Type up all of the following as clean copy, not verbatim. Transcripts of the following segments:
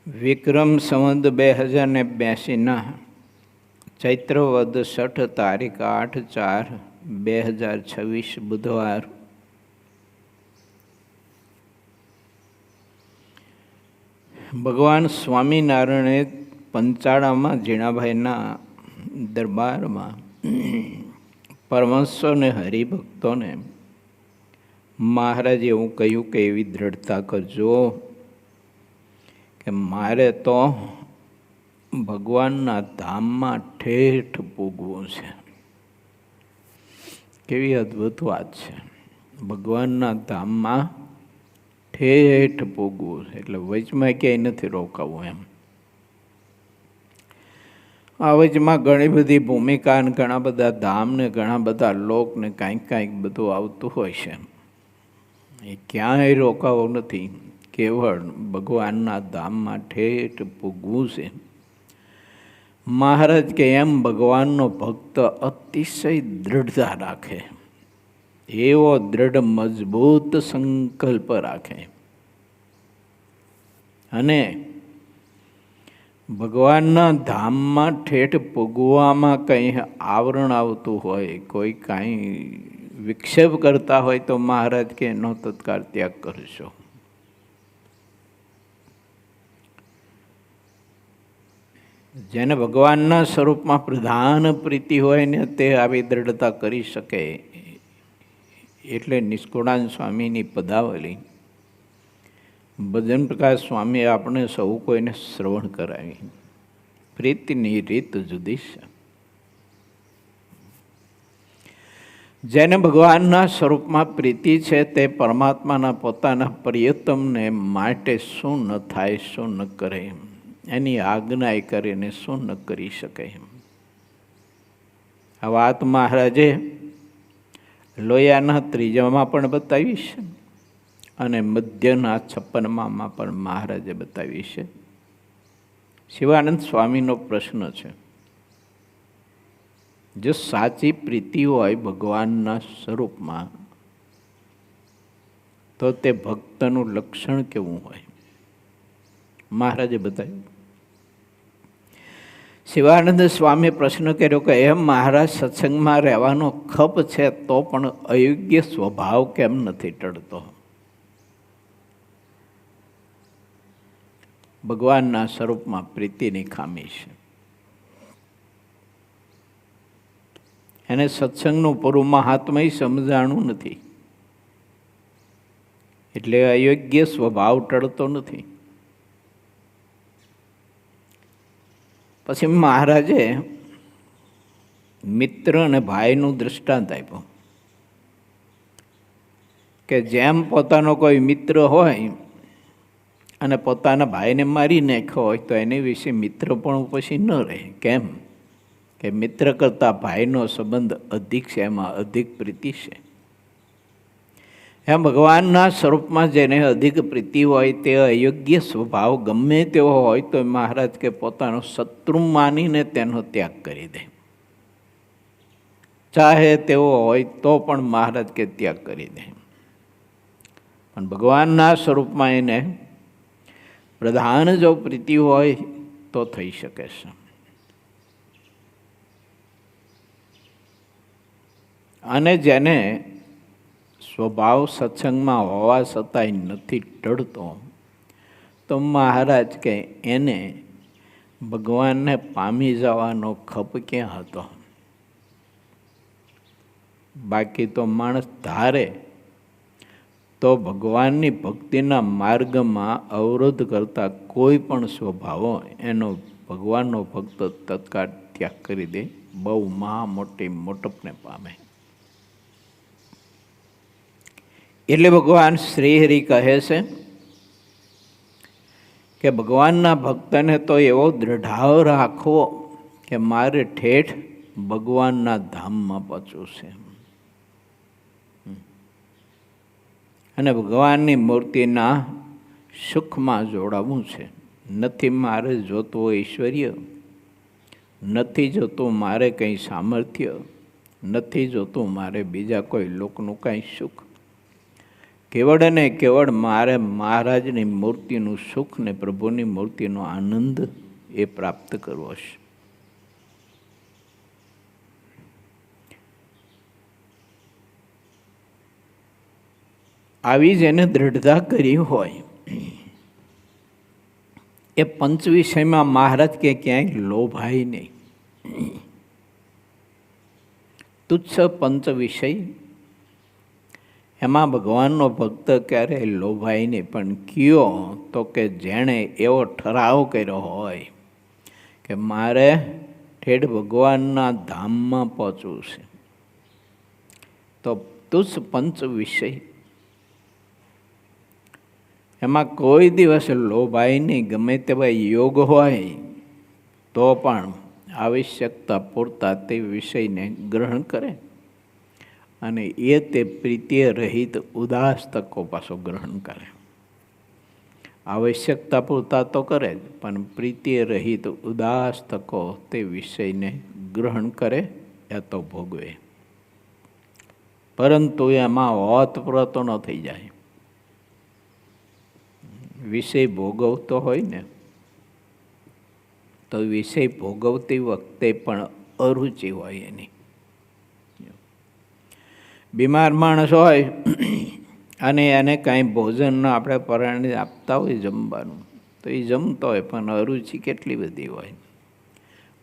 વિક્રમ સંવત 2082 ચૈત્ર વદ 6 તારીખ 8/4/2026 બુધવાર. ભગવાન સ્વામિનારાયણે પંચાળામાં ઝીણાભાઈના દરબારમાં પરમહંસોને હરિભક્તોને મહારાજે એવું કહ્યું કે એવી દ્રઢતા કરજો કે મારે તો ભગવાનના ધામમાં ઠેઠ પૂગવું છે. કેવી અદ્ભુત વાત છે! ભગવાનના ધામમાં ઠેઠ પૂગવું છે એટલે વચમાં ક્યાંય નથી રોકાવું એમ. આ વચમાં ઘણી બધી ભૂમિકા ને ઘણા બધા ધામ ને ઘણા બધા લોક ને કાંઈક બધું આવતું હોય છે. એ ક્યાંય રોકાવું નથી, કેવળ ભગવાનના ધામમાં ઠેઠ પૂગવું છે. મહારાજ કે એમ ભગવાનનો ભક્ત અતિશય દ્રઢતા રાખે, એવો દ્રઢ મજબૂત સંકલ્પ રાખે અને ભગવાનના ધામમાં ઠેઠ પૂગવામાં કંઈ આવરણ આવતું હોય, કોઈ કાંઈ વિક્ષેપ કરતા હોય તો મહારાજ કે એનો તત્કાળ ત્યાગ કરશો. જેને ભગવાનના સ્વરૂપમાં પ્રધાન પ્રીતિ હોય ને તે આવી દ્રઢતા કરી શકે. એટલે નિષ્કુળાન સ્વામીની પદાવલી ભજન પ્રકાશ સ્વામી આપણે સૌ કોઈને શ્રવણ કરાવી. પ્રીતિની રીત જુદી છે. જેને ભગવાનના સ્વરૂપમાં પ્રીતિ છે તે પરમાત્માના પોતાના પ્રિયતમને માટે શું ન થાય, શું ન કરે, એની આજ્ઞા કરીને શું ન કરી શકે. આ વાત મહારાજે લોયાના 3માં પણ બતાવી છે અને મધ્યના 56માં પણ મહારાજે બતાવી છે. શિવાનંદ સ્વામીનો પ્રશ્ન છે, જો સાચી પ્રીતિ હોય ભગવાનના સ્વરૂપમાં તો તે ભક્તનું લક્ષણ કેવું હોય? મહારાજે બતાવ્યું. શિવાનંદ સ્વામીએ પ્રશ્ન કર્યો કે એમ મહારાજ, સત્સંગમાં રહેવાનો ખપ છે તો પણ અયોગ્ય સ્વભાવ કેમ નથી ટળતો? ભગવાનના સ્વરૂપમાં પ્રીતિની ખામી છે. એને સત્સંગનું પૂરું મહાત્મય સમજાણું નથી એટલે અયોગ્ય સ્વભાવ ટળતો નથી. પછી મહારાજે મિત્ર અને ભાઈનું દૃષ્ટાંત આપ્યું કે જેમ પોતાનો કોઈ મિત્ર હોય અને પોતાના ભાઈને મારી નાખ્યો હોય તો એની વિશે મિત્ર પણ પછી ન રહે. કેમ કે મિત્ર કરતાં ભાઈનો સંબંધ અધિક છે, એમાં અધિક પ્રીતિ છે. એમ ભગવાનના સ્વરૂપમાં જેને અધિક પ્રીતિ હોય તે અયોગ્ય સ્વભાવ ગમે તેવો હોય તો મહારાજ કે પોતાનો શત્રુ માનીને તેનો ત્યાગ કરી દે. ચાહે તેવો હોય તો પણ મહારાજ કે ત્યાગ કરી દે. પણ ભગવાનના સ્વરૂપમાં એને પ્રધાન જો પ્રીતિ હોય તો થઈ શકે છે. અને જેને સ્વભાવ સત્સંગમાં હોવા છતાંય નથી ટળતો તો મહારાજ કે એને ભગવાનને પામી જવાનો ખપ ક્યાં હતો? બાકી તો માણસ ધારે તો ભગવાનની ભક્તિના માર્ગમાં અવરોધ કરતા કોઈ પણ સ્વભાવો એનો ભગવાનનો ભક્ત તત્કાળ ત્યાગ કરી દે, બહુ મોટી મોટપને પામે. એટલે ભગવાન શ્રીહરિ કહે છે કે ભગવાનના ભક્તને તો એવો દ્રઢાવ રાખવો કે મારે ઠેઠ ભગવાનના ધામમાં પહોંચવું છે અને ભગવાનની મૂર્તિના સુખમાં જોડાવું છે. નથી મારે જોતું ઐશ્વર્ય, નથી જોતું મારે કંઈ સામર્થ્ય, નથી જોતું મારે બીજા કોઈ લોકનું કાંઈ સુખ. કેવળ અને કેવળ મારે મહારાજની મૂર્તિનું સુખ ને પ્રભુની મૂર્તિનો આનંદ એ પ્રાપ્ત કરવો છે. આવી જ એને દ્રઢતા કરી હોય એ પંચ વિષયમાં મહારાજ કે ક્યાંય લોભાય નહીં. તુચ્છ પંચ વિષય એમાં ભગવાનનો ભક્ત ક્યારેય લોભાય નહીં. પણ કયો તો કે જેણે એવો ઠરાવ કર્યો હોય કે મારે ઠેઠ ભગવાનના ધામમાં પહોંચવું છે, તો તુચ્છ પંચ વિષય એમાં કોઈ દિવસ લોભાય નહીં. ગમે તેવા યોગ હોય તો પણ આવશ્યકતા પૂરતા તે વિષયને ગ્રહણ કરે અને એ તે પ્રીતિએ રહિત ઉદાસ તકો પાછો ગ્રહણ કરે. આવશ્યકતા પૂરતા તો કરે જ, પણ પ્રીતિએ રહિત ઉદાસ તકો તે વિષયને ગ્રહણ કરે યા તો ભોગવે. પરંતુ એમાં ઓતપ્રોતો ન થઈ જાય. વિષય ભોગવતો હોય ને તો વિષય ભોગવતી વખતે પણ અરુચિ હોય એની. બીમાર માણસ હોય અને એને કાંઈ ભોજન આપણે પરાણે આપતા હોય જમવાનું, તો એ જમતો હોય પણ અરુચિ કેટલી બધી હોય.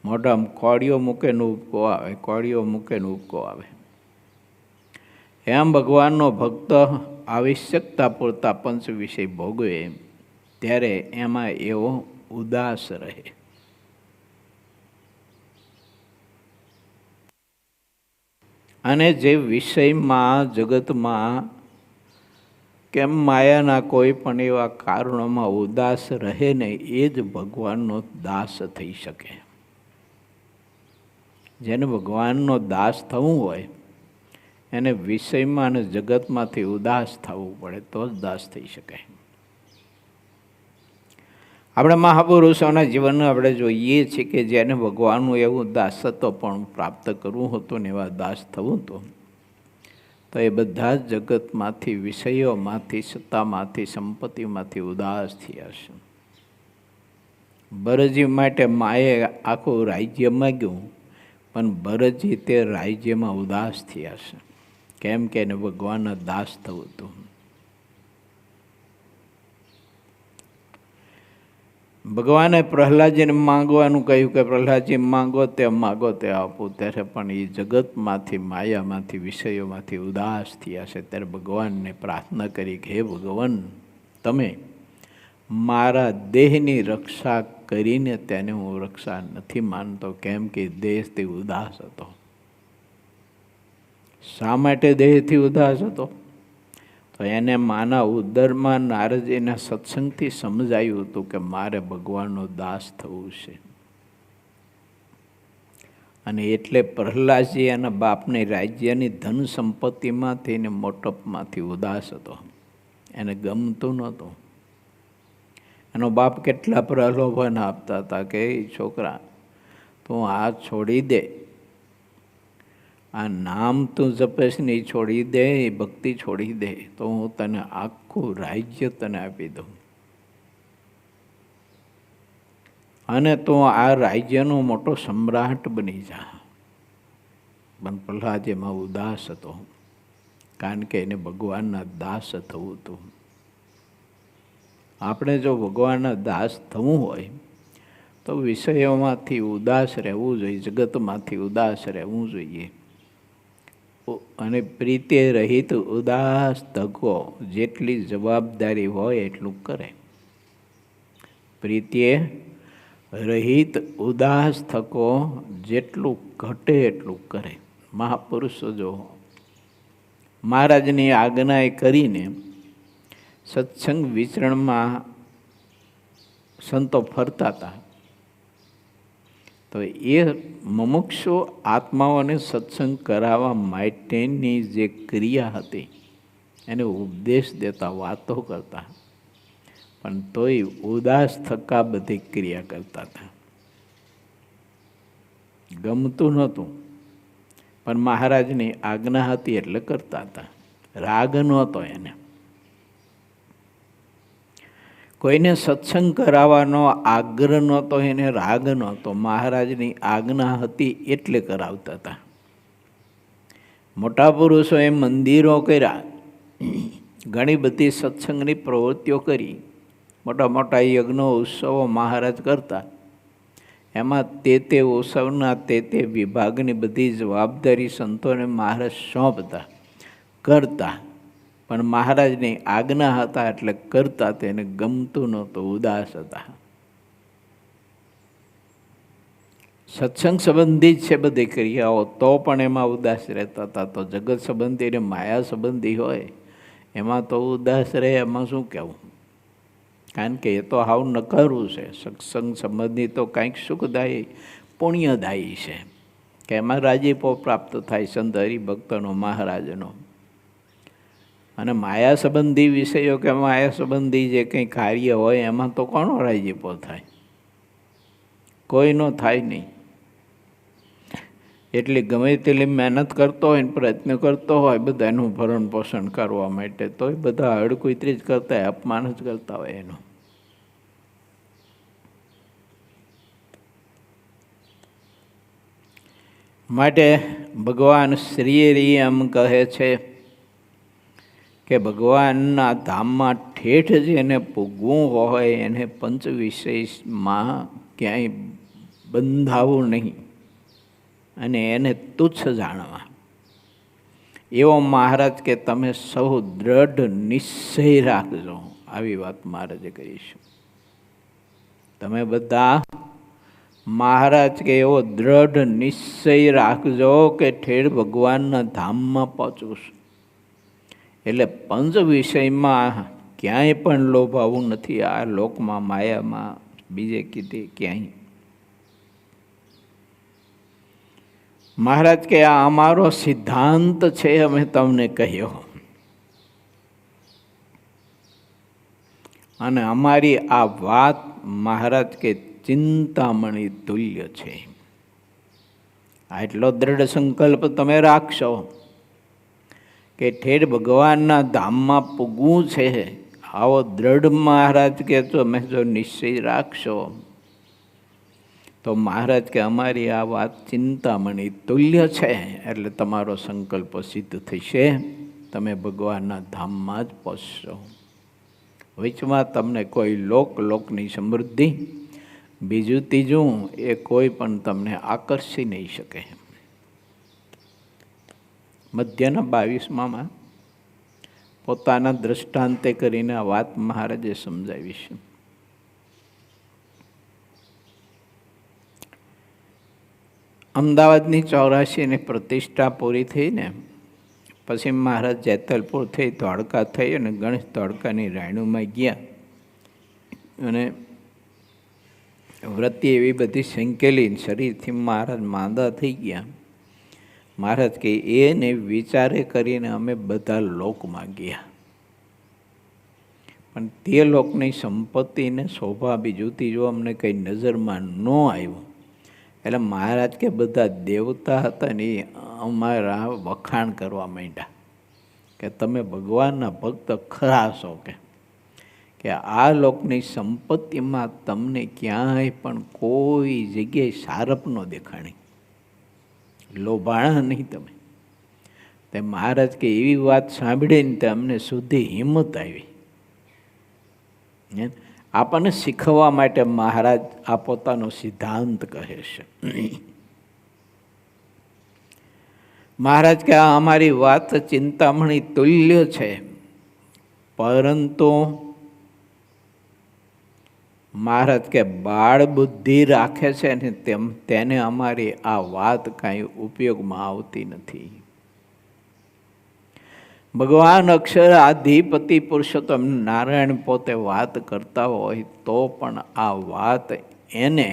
મોઢામાં કોળીઓ મૂકે ને ઉપકો આવે, કોળીઓ મૂકે ને ઉપકો આવે. એમ ભગવાનનો ભક્ત આવશ્યકતા પૂરતા પંચ વિષય ભોગવે ત્યારે એમાં એવો ઉદાસ રહે. અને જે વિષયમાં જગતમાં કેમ માયાના કોઈ પણ એવા કારણોમાં ઉદાસ રહે ને એ જ ભગવાનનો દાસ થઈ શકે. જેને ભગવાનનો દાસ થવું હોય એને વિષયમાં અને જગતમાંથી ઉદાસ થવું પડે તો જ દાસ થઈ શકે. આપણે મહાપુરુષોના જીવન આપણે જોઈએ છીએ કે જેને ભગવાનનું એવું દાસત્વ પણ પ્રાપ્ત કરવું હતું ને એવા દાસ થવું હતું, તો એ બધા જ જગતમાંથી, વિષયોમાંથી, સત્તામાંથી, સંપત્તિમાંથી ઉદાસ થયા છે. ભરતજી માટે માએ આખું રાજ્ય માગ્યું, પણ ભરતજી તે રાજ્યમાં ઉદાસ થયા છે. કેમ કે એને ભગવાનના દાસ થવું હતું. ભગવાને પ્રહલાદજીને માંગવાનું કહ્યું કે પ્રહલાદજી માંગો તે આપું. ત્યારે પણ એ જગતમાંથી, માયામાંથી, વિષયોમાંથી ઉદાસ થયા છે. ત્યારે ભગવાનને પ્રાર્થના કરી કે હે ભગવાન, તમે મારા દેહની રક્ષા કરીને તેને હું રક્ષા નથી માનતો. કેમ કે દેહથી ઉદાસ હતો. શા માટે દેહથી ઉદાસ હતો? તો એને માના ઉદરમાં નારદજીના સત્સંગથી સમજાયું હતું કે મારે ભગવાનનો દાસ થવું છે. અને એટલે પ્રહલાદજી એના બાપની રાજ્યની ધન સંપત્તિમાંથી ને મોટપમાંથી ઉદાસ હતો. એને ગમતું નહોતું. એનો બાપ કેટલા પ્રલોભન આપતા હતા કે છોકરા, તું આ છોડી દે, આ નામ તું જપેશ ને એ છોડી દે, એ ભક્તિ છોડી દે, તો હું તને આખું રાજ્ય તને આપી દઉં અને તું આ રાજ્યનો મોટો સમ્રાટ બની જા. પણ પ્રહલાદ એમાં ઉદાસ હતો, કારણ કે એને ભગવાનના દાસ થવું હતું. આપણે જો ભગવાનના દાસ થવું હોય તો વિષયોમાંથી ઉદાસ રહેવું જોઈએ, જગતમાંથી ઉદાસ રહેવું જોઈએ. અને પ્રીતિ રહિત ઉદાસ તકો જેટલી જવાબદારી હોય એટલું કરે. પ્રીતિએ રહિત ઉદાસ થકો જેટલું ઘટે એટલું કરે. મહાપુરુષો જો મહારાજની આજ્ઞાએ કરીને સત્સંગ વિચરણમાં સંતો ફરતા હતા, તો એ મુમુક્ષુ આત્માઓને સત્સંગ કરાવવા માટેની જે ક્રિયા હતી એને ઉપદેશ દેતા, વાતો કરતા, પણ તોય ઉદાસ થકા બધી ક્રિયા કરતા હતા. ગમતું નહોતું, પણ મહારાજની આજ્ઞા હતી એટલે કરતા હતા. રાગ નહોતો એને. કોઈને સત્સંગ કરાવવાનો આગ્રહ નહોતો, એને રાગ નહોતો. મહારાજની આજ્ઞા હતી એટલે કરાવતા હતા. મોટા પુરુષોએ મંદિરો કર્યા, ઘણી બધી સત્સંગની પ્રવૃત્તિઓ કરી, મોટા મોટા યજ્ઞો ઉત્સવો મહારાજ કરતા. એમાં તે ઉત્સવના તે વિભાગની બધી જવાબદારી સંતોને મહારાજ સોંપતા, કરતા. પણ મહારાજની આજ્ઞા હતા એટલે કરતા. તેને ગમતું નહોતું, ઉદાસ હતા. સત્સંગ સંબંધી જ છે બધી ક્રિયાઓ, તો પણ એમાં ઉદાસ રહેતા હતા. તો જગત સંબંધી ને માયા સંબંધી હોય એમાં તો ઉદાસ રહે, એમાં શું કહેવું? કારણ કે એ તો હાવ નકારું છે. સત્સંગ સંબંધી તો કંઈક સુખદાયી પુણ્યદાયી છે કે એમાં રાજીપો પ્રાપ્ત થાય સંત હરિભક્તનો, મહારાજનો. અને માયા સંબંધી વિષયો કે માયા સંબંધી જે કંઈ કાર્ય હોય એમાં તો કોનો રાજીપો થાય? કોઈનો થાય નહીં. એટલે ગમે તેટલી મહેનત કરતો હોય ને પ્રયત્ન કરતો હોય બધાનું ભરણ પોષણ કરવા માટે, તો એ બધા હડકુતરી જ કરતા હોય, અપમાન જ કરતા હોય એનું. માટે ભગવાન શ્રી એમ કહે છે કે ભગવાનના ધામમાં ઠેઠ જેને પૂગવું હોય એને પંચ વિષયમાં ક્યાંય બંધાવું નહીં અને એને તુચ્છ જાણવા. એવો મહારાજ કે તમે સૌ દ્રઢ નિશ્ચય રાખજો. આવી વાત મહારાજે કહીશું. તમે બધા મહારાજ કે એવો દ્રઢ નિશ્ચય રાખજો કે ઠેઠ ભગવાનના ધામમાં પહોંચું છું. એટલે પંચ વિષયમાં ક્યાંય પણ લોભાવું નથી. આ લોકમાં, માયામાં, બીજે કીધે ક્યાંય. મહારાજ કે આ અમારો સિદ્ધાંત છે, અમે તમને કહ્યો, અને અમારી આ વાત મહારાજ કે ચિંતામણી તુલ્ય છે. આટલો દ્રઢ સંકલ્પ તમે રાખશો કે ઠેઠ ભગવાનના ધામમાં પૂગવું છે, આવો દ્રઢ મહારાજ કે તમે જો નિશ્ચય રાખશો તો મહારાજ કે અમારી આ વાત ચિંતામણી તુલ્ય છે. એટલે તમારો સંકલ્પ સિદ્ધ થશે, તમે ભગવાનના ધામમાં જ પહોંચશો. વચમાં તમને કોઈ લોકની સમૃદ્ધિ, બીજું ત્રીજું એ કોઈ પણ તમને આકર્ષી નહીં શકે. મધ્યના 22માં પોતાના દ્રષ્ટાંતે કરીને આ વાત મહારાજે સમજાવી છે. અમદાવાદની 84ની પ્રતિષ્ઠા પૂરી થઈને પછી મહારાજ જેતલપુર થઈ, ધોળકા થઈ અને ગણેશ ધોળકાની રાયણુમાં ગયા. અને વ્રતિ એવી બધી સંકેલી શરીરથી મહારાજ માંદા થઈ ગયા. મહારાજ કે એને વિચારે કરીને અમે બધા લોકમાં ગયા, પણ તે લોકની સંપત્તિને શોભા બીજું ત્રીજું અમને કંઈ નજરમાં ન આવ્યું. એટલે મહારાજ કે બધા દેવતા હતા ને એ અમારા વખાણ કરવા માંડ્યા કે તમે ભગવાનના ભક્ત ખરા છો, કે આ લોકની સંપત્તિમાં તમને ક્યાંય પણ કોઈ જગ્યાએ સારપ ન દેખાણી, લોભાણા નહીં તમે. તે મહારાજ કે એવી વાત સાંભળીને તે અમને સુધી હિંમત આવી. આપણને શીખવવા માટે મહારાજ આ પોતાનો સિદ્ધાંત કહે છે. મહારાજ કે આ અમારી વાત ચિંતામણી તુલ્ય છે, પરંતુ મહારાજ કે બાળ બુદ્ધિ રાખે છે ને તેને અમારી આ વાત કાંઈ ઉપયોગમાં આવતી નથી. ભગવાન અક્ષર આધિપતિ પુરુષોત્તમ નારાયણ પોતે વાત કરતા હોય તો પણ આ વાત એને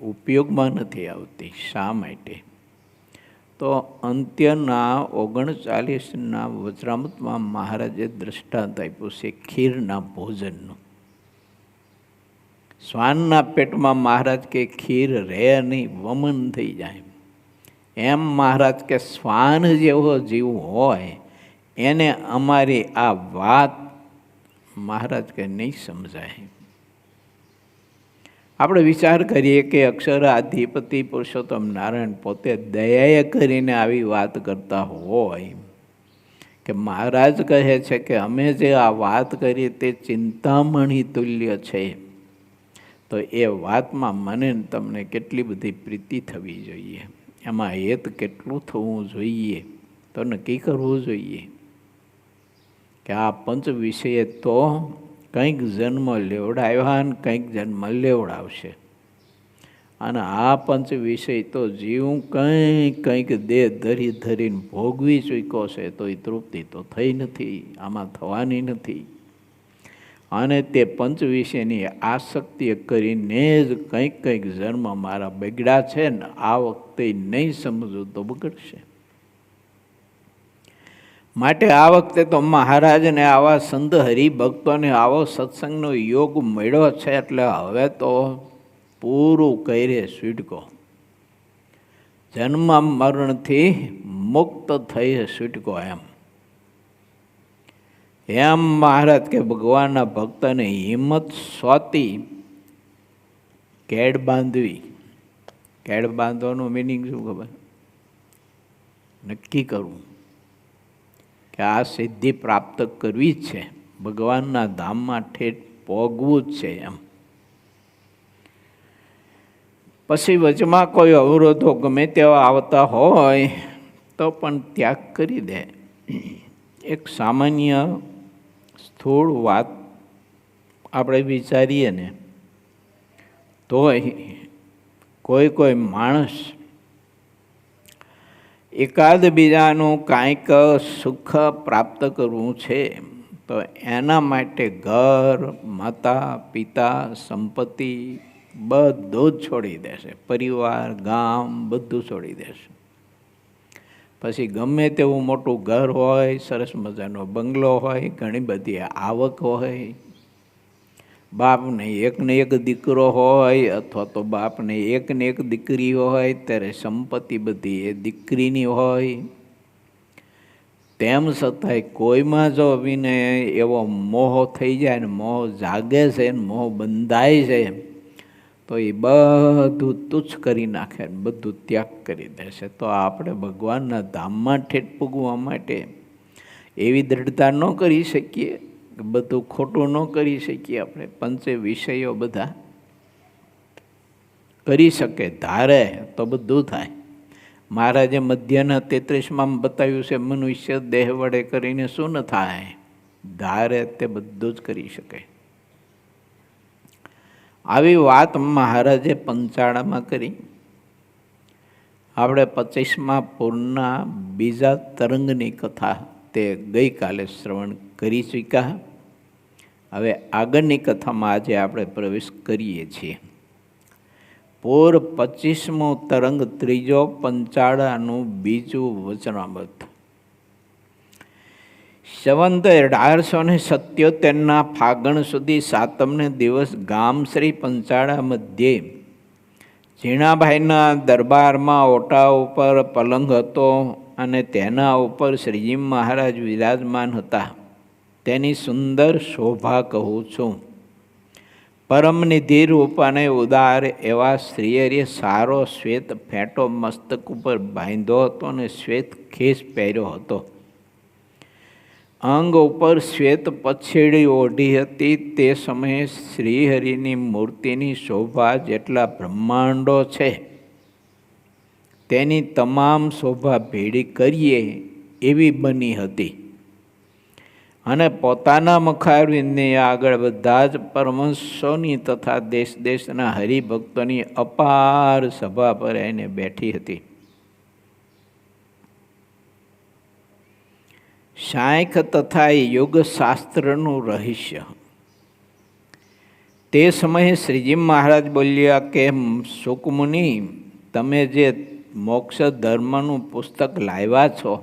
ઉપયોગમાં નથી આવતી. શા માટે? તો અંત્યના 39ના વચરામૃતમાં મહારાજે દ્રષ્ટાંત આપ્યું છે ખીરના ભોજનનું. શ્વાનના પેટમાં મહારાજ કે ખીર રહે નહીં, વમન થઈ જાય. એમ મહારાજ કે શ્વાન જેવો જીવ હોય એને અમારી આ વાત મહારાજ કે નહીં સમજાય. આપણે વિચાર કરીએ કે અક્ષર અધિપતિ પુરુષોત્તમ નારાયણ પોતે દયાએ કરીને આવી વાત કરતા હોય કે મહારાજ કહે છે કે અમે જે આ વાત કરી તે ચિંતામણી તુલ્ય છે, તો એ વાતમાં મને તમને કેટલી બધી પ્રીતિ થવી જોઈએ, એમાં હેત કેટલું થવું જોઈએ, તો નક્કી કરવું જોઈએ કે આ પંચ વિષય તો કંઈક જન્મ લેવડાવ્યા ને કંઈક જન્મ લેવડાવશે, અને આ પંચ વિષય તો જીવ કંઈક દેહ ધરી ધરીને ભોગવી ચૂક્યો છે, તો એ તૃપ્તિ તો થઈ નથી, આમાં થવાની નથી. અને તે પંચ વિષયની આસક્તિ કરીને જ કંઈક જન્મ મારા બગડ્યા છે ને, આ વખતે નહીં સમજવું તો બગડશે. માટે આ વખતે તો મહારાજને આવા સંત હરિભક્તોને આવો સત્સંગનો યોગ મળ્યો છે, એટલે હવે તો પૂરું કરે છૂટકો, જન્મ મરણથી મુક્ત થઈ છૂટકો. એમ મહારાજ કે ભગવાનના ભક્તને હિંમત સોતી કેડ બાંધવી. કેડ બાંધવાનું મિનિંગ શું ખબર? નક્કી કરવું કે આ સિદ્ધિ પ્રાપ્ત કરવી જ છે, ભગવાનના ધામમાં ઠેઠ પોગવું જ છે. એમ પછી વચમાં કોઈ અવરોધો ગમે તેવા આવતા હોય તો પણ ત્યાગ કરી દે. એક સામાન્ય સ્થૂળ વાત આપણે વિચારીએ ને તોય કોઈ માણસ એકાદ બીજાનું કાંઈક સુખ પ્રાપ્ત કરવું છે, તો એના માટે ઘર, માતા પિતા, સંપત્તિ બધું જ છોડી દેશે, પરિવાર, ગામ બધું છોડી દેશે. પછી ગમે તેવું મોટું ઘર હોય, સરસ મજાનો બંગલો હોય, ઘણી બધી આવક હોય, બાપને એક દીકરો હોય અથવા તો બાપને એક દીકરી હોય, ત્યારે સંપત્તિ બધી એ દીકરીની હોય, તેમ છતાંય કોઈમાં જો વિને એવો મોહ થઈ જાય ને, મોહ જાગે છે ને મોહ બંધાય છે, તો એ બધું તુચ્છ કરી નાખે, બધું ત્યાગ કરી દેશે. તો આપણે ભગવાનના ધામમાં ઠેઠ પૂગવા માટે એવી દ્રઢતા ન કરી શકીએ, બધું ખોટું ન કરી શકીએ. આપણે પંચે વિષયો બધા કરી શકે, ધારે તો બધું થાય. મહારાજે મધ્યના 33માં બતાવ્યું છે, મનુષ્ય દેહ વડે કરીને શું ન થાય, ધારે તે બધું જ કરી શકે. આવી વાત મહારાજે પંચાળામાં કરી. આપણે 25મા પૂરના બીજા તરંગની કથા તે ગઈકાલે શ્રવણ કરી ચૂક્યા. હવે આગળની કથામાં આજે આપણે પ્રવેશ કરીએ છીએ. પૂર 25મો તરંગ, ત્રીજો પંચાળાનું બીજું વચનામૃત. સંવંત 1877ના ફાગણ સુધી સાતમને દિવસ ગામ શ્રી પંચાળા મધ્યે ઝીણાભાઈના દરબારમાં ઓટા ઉપર પલંગ હતો અને તેના ઉપર શ્રીજી મહારાજ વિરાજમાન હતા. તેની સુંદર શોભા કહું છું. પરમનિધિ રૂપ અને ઉદાર એવા શ્રીહરિએ સારો શ્વેત ફેંટો મસ્તક ઉપર બાંધ્યો હતો અને શ્વેત ખેસ પહેર્યો હતો. અંગ ઉપર શ્વેત પછેડી ઓઢી હતી. તે સમયે શ્રીહરિની મૂર્તિની શોભા જેટલા બ્રહ્માંડો છે તેની તમામ શોભા ભેડી કરીએ એવી બની હતી. અને પોતાના મખારવિંદની આગળ બધા જ પરમહંસોની તથા દેશ દેશના હરિભક્તોની અપાર સભા પર એને બેઠી હતી. સાંખ્ય તથા યોગશાસ્ત્રનું રહસ્ય. તે સમયે શ્રીજી મહારાજ બોલ્યા કે સુકમુનિ, તમે જે મોક્ષ ધર્મનું પુસ્તક લાવ્યા છો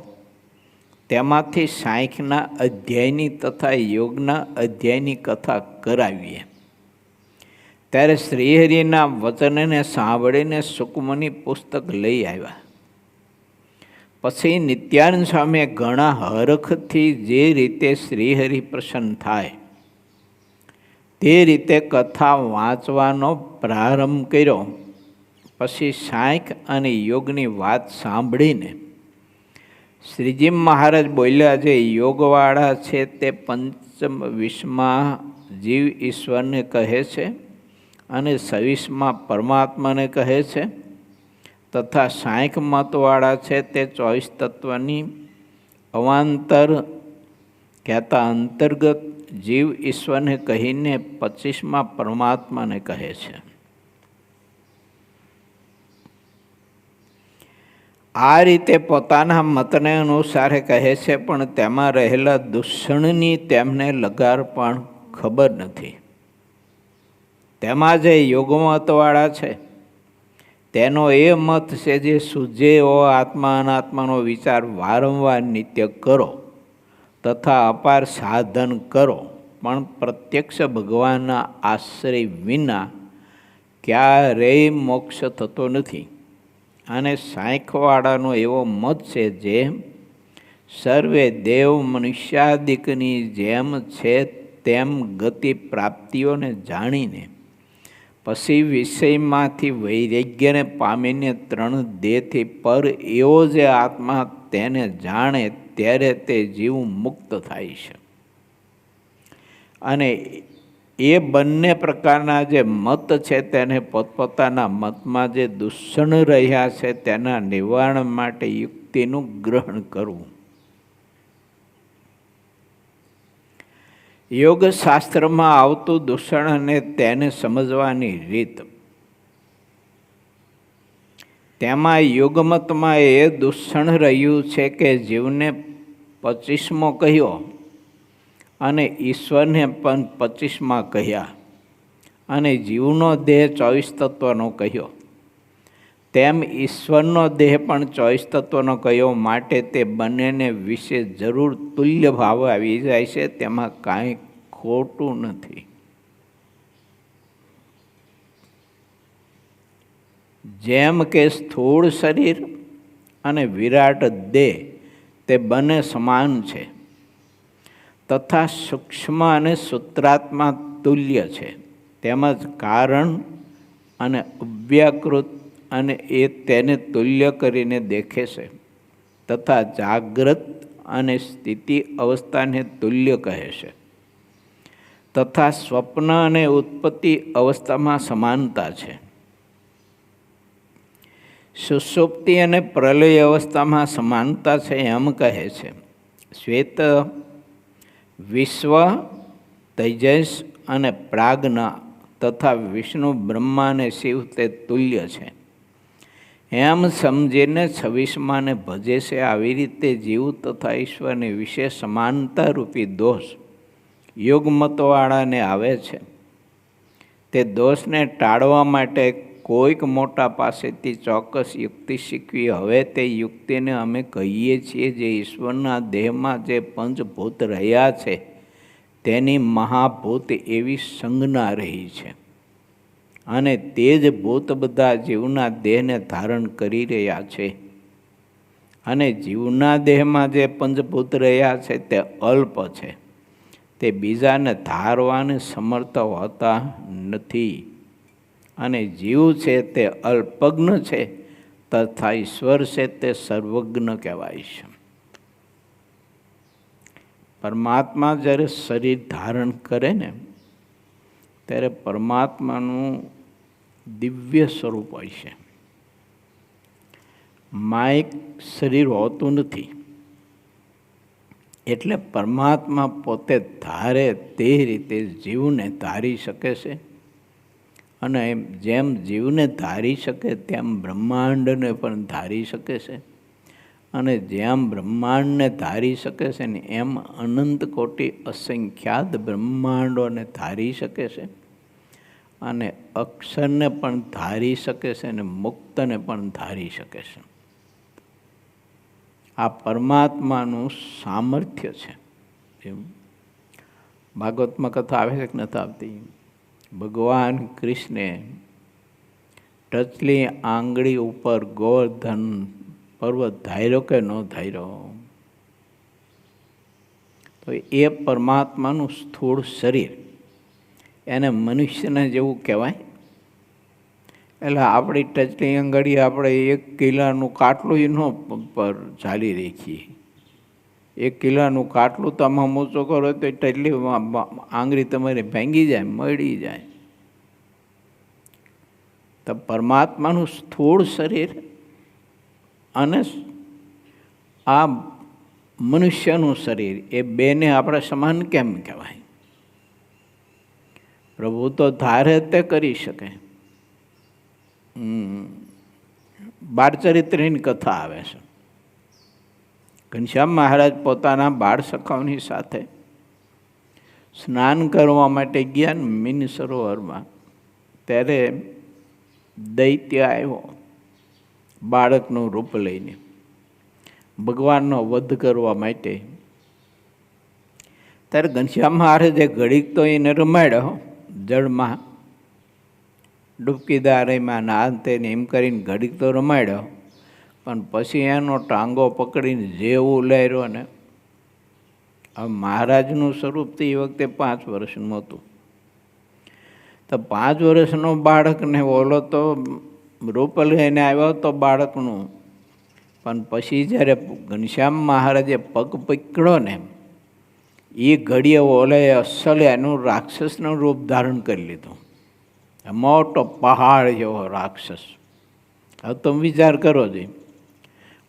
તેમાંથી સાંખ્યના અધ્યાયની તથા યોગના અધ્યાયની કથા કરાવીએ. ત્યારે શ્રીહરિના વચનને સાંભળીને સુકમુનિ પુસ્તક લઈ આવ્યા. પછી નિત્યાનંદ સ્વામીએ ઘણા હરખથી જે રીતે શ્રીહરિ પ્રસન્ન થાય તે રીતે કથા વાંચવાનો પ્રારંભ કર્યો. પછી સાંખ્ય અને યોગની વાત સાંભળીને શ્રીજી મહારાજ બોલ્યા, જે યોગવાળા છે તે પંચમ 20માં જીવ ઈશ્વરને કહે છે અને 26માં પરમાત્માને કહે છે, તથા સાંખ્ય મતવાળા છે તે 24 તત્વની અવાંતર કહેતા અંતર્ગત જીવ ઈશ્વરને કહીને 25માં પરમાત્માને કહે છે. આ રીતે પોતાના મતને અનુસારે કહે છે, પણ તેમાં રહેલા દૂષણની તેમને લગાર પણ ખબર નથી. તેમાં જે યોગમતવાળા છે તેનો એ મત છે, જે સૂજે એવો આત્મા અનાત્માનો વિચાર વારંવાર નિત્ય કરો તથા અપાર સાધન કરો, પણ પ્રત્યક્ષ ભગવાનના આશ્રય વિના ક્યારેય મોક્ષ થતો નથી. અને સાંખ્યવાળાનો એવો મત છે, જે સર્વે દેવ મનુષ્યાદિકની જેમ છે તેમ ગતિ પ્રાપ્તિઓને જાણીને પછી વિષયમાંથી વૈરાગ્યને પામીને 3 દેહથી પર એવો જે આત્મા તેને જાણે ત્યારે તે જીવ મુક્ત થાય છે. અને એ બંને પ્રકારના જે મત છે તેને પોતપોતાના મતમાં જે દૂષણ રહ્યા છે તેના નિવારણ માટે યુક્તિનું ગ્રહણ કરવું. યોગશાસ્ત્રમાં આવતું દૂષણ અને તેને સમજવાની રીત. તેમાં યોગમતમાં એ દૂષણ રહ્યું છે કે જીવને 25મો કહ્યો અને ઈશ્વરને પણ 25માં કહ્યા, અને જીવનો દેહ 24 તત્વનો કહ્યો. તેમ ઈશ્વરનો દેહ પણ 24 તત્વનો કહ્યો. માટે તે બંનેને વિશે જરૂર તુલ્ય ભાવ આવી જાય છે, તેમાં કાંઈ ખોટું નથી. જેમ કે સ્થૂળ શરીર અને વિરાટ દેહ તે બંને સમાન છે, તથા સૂક્ષ્મ અને સૂત્રાત્મા તુલ્ય છે. તેમજ કારણ અને અવ્યાકૃત અને એ તેને તુલ્ય કરીને દેખે છે, તથા જાગ્રત અને સ્થિતિ અવસ્થાને તુલ્ય કહે છે, તથા સ્વપ્ન અને ઉત્પત્તિ અવસ્થામાં સમાનતા છે. સુષુપ્તિ અને પ્રલય અવસ્થામાં સમાનતા છે એમ કહે છે. શ્વેત, વિશ્વ, તેજસ અને પ્રાજ્ઞા તથા વિષ્ણુ, બ્રહ્મા અને શિવ તે તુલ્ય છે એમ સમજીને 26માને ભજે છે. આવી રીતે જીવ તથા ઈશ્વરની વિશે સમાનતા રૂપી દોષ યોગમતવાળાને આવે છે. તે દોષને ટાળવા માટે કોઈક મોટા પાસેથી ચોક્કસ યુક્તિ શીખવી. હવે તે યુક્તિને અમે કહીએ છીએ, જે ઈશ્વરના દેહમાં જે પંચભૂત રહ્યા છે તેની મહાભૂત એવી સંજ્ઞા રહી છે, અને તે જ ભૂત બધા જીવના દેહને ધારણ કરી રહ્યા છે. અને જીવના દેહમાં જે પંચભૂત રહ્યા છે તે અલ્પ છે, તે બીજાને ધારવાને સમર્થ હોતા નથી. અને જીવ છે તે અલ્પજ્ઞ છે, તથા ઈશ્વર છે તે સર્વજ્ઞ કહેવાય છે. પરમાત્મા જ્યારે શરીર ધારણ કરે ને ત્યારે પરમાત્માનું દિવ્ય સ્વરૂપ હોય છે. માયિક શરીર હોતું નથી. એટલે પરમાત્મા પોતે ધારે તે રીતે જીવને ધારી શકે છે. અને જેમ જીવને ધારી શકે તેમ બ્રહ્માંડને પણ ધારી શકે છે. અને જેમ બ્રહ્માંડને ધારી શકે છે ને એમ અનંત કોટી અસંખ્યાત બ્રહ્માંડોને ધારી શકે છે. અને અક્ષરને પણ ધારી શકે છે અને મુક્તને પણ ધારી શકે છે. આ પરમાત્માનું સામર્થ્ય છે. ભાગવતમાં કથા આવે છે કે નથી આવતી? ભગવાન કૃષ્ણે ટચલી આંગળી ઉપર ગોવર્ધન પર્વત ધાર્યો કે ન ધાર્યો? તો એ પરમાત્માનું સ્થૂળ શરીર એને મનુષ્યને જેવું કહેવાય. એટલે આપણી ટચલી આંગળી આપણે 1 કિલોનું કાટલું ન પર ચાલી રાખીએ. 1 કિલોનું કાટલું તમે ઊંચો કરો તો ટચલી આંગળી તમારી ભાંગી જાય, મળી જાય. તો પરમાત્માનું સ્થૂળ શરીર અને આ મનુષ્યનું શરીર એ બેને આપણે સમાન કેમ કહેવાય? પ્રભુ તો ધારે તે કરી શકે. બાળચરિત્રની કથા આવે છે. ઘનશ્યામ મહારાજ પોતાના બાળ સખાઓની સાથે સ્નાન કરવા માટે ગયા મીન સરોવરમાં. ત્યારે દૈત્ય આવ્યો બાળકનું રૂપ લઈને ભગવાનનો વધ કરવા માટે. ત્યારે ઘનશ્યામ મહારાજે ઘડીક તો એને રમાડ્યો જળમાં, ડૂબકીદારીમાં નાહતે ને એમ કરીને ઘડીક તો રમાડ્યો. પણ પછી એનો ટાંગો પકડીને જે ઉલાર્યો ને, હવે મહારાજનું સ્વરૂપ તો એ વખતે 5 વર્ષનું હતું. તો 5 વર્ષનો બાળકને ઓલો તો રૂપ લઈને આવ્યો તો બાળકનું. પણ પછી જ્યારે ઘનશ્યામ મહારાજે પગ પકડ્યો ને, એ ઘડીએ ઓલે અસલ એનું રાક્ષસનું રૂપ ધારણ કરી લીધું. મોટો પહાડ જેવો રાક્ષસ. હવે તમે વિચાર કરો છો,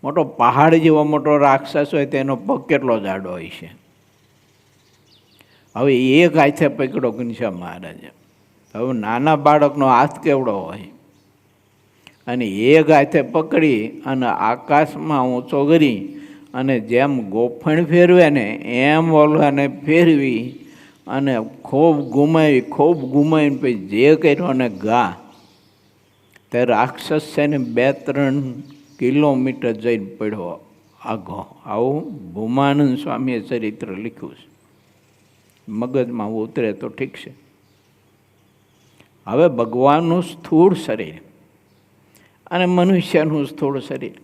મોટો પહાડ જેવો મોટો રાક્ષસ હોય તો એનો પગ કેટલો જાડો હોય છે. હવે એક હાથે પકડો ઘનશ્યામ મહારાજે. હવે નાના બાળકનો હાથ કેવડો હોય, અને એક હાથે પકડી અને આકાશમાં ઊંચો કરી અને જેમ ગોફણ ફેરવે ને એમ ઓલાને ફેરવી અને ખૂબ ઘુમાવીને પછી જે કર્યો ને ગા, તે રાક્ષસ છે ને 2-3 કિલોમીટર જઈને પડ્યો આઘો. આવું ભૂમાનંદ સ્વામીએ ચરિત્ર લખ્યું છે. મગજમાં ઉતરે તો ઠીક છે. હવે ભગવાનનું સ્થૂળ શરીર અને મનુષ્યનું સ્થૂળ શરીર